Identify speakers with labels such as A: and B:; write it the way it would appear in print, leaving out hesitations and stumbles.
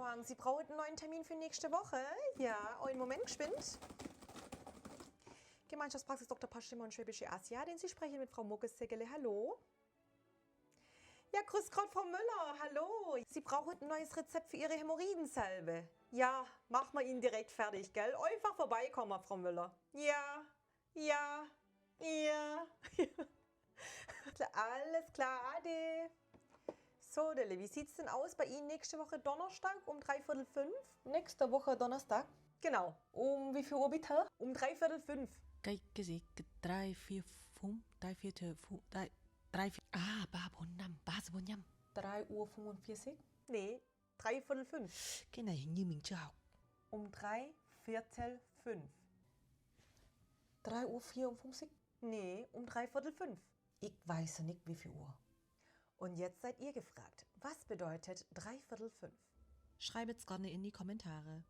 A: Johann, Sie brauchen einen neuen Termin für nächste Woche? Ja, einen Moment, geschwind. Gemeinschaftspraxis Dr. Paschimmer und Schwäbische Asiatin. Sie sprechen mit Frau Muckes-Segele. Hallo? Ja, grüß Gott, Frau Müller. Hallo. Sie brauchen ein neues Rezept für Ihre Hämorrhoidensalbe. Ja, machen wir Ihnen direkt fertig, gell? Einfach vorbeikommen, Frau Müller. Ja, ja, ja. Alles klar, Ade. So, Delle, wie sieht's denn aus bei Ihnen nächste Woche Donnerstag um 3:45? Nächste Woche Donnerstag? Genau. Um wie viel Uhr bitte? Um 3:45.
B: cái gì cái
A: 3:45? Nee, 3:45.
B: cái này hình như mình chưa học.
A: Um 3:45.
B: 3:54?
A: Nee, um 3:45.
B: Ich weiß nicht wie viel Uhr.
A: Und jetzt seid ihr gefragt. Was bedeutet 3:45?
B: Schreibt's gerne in die Kommentare.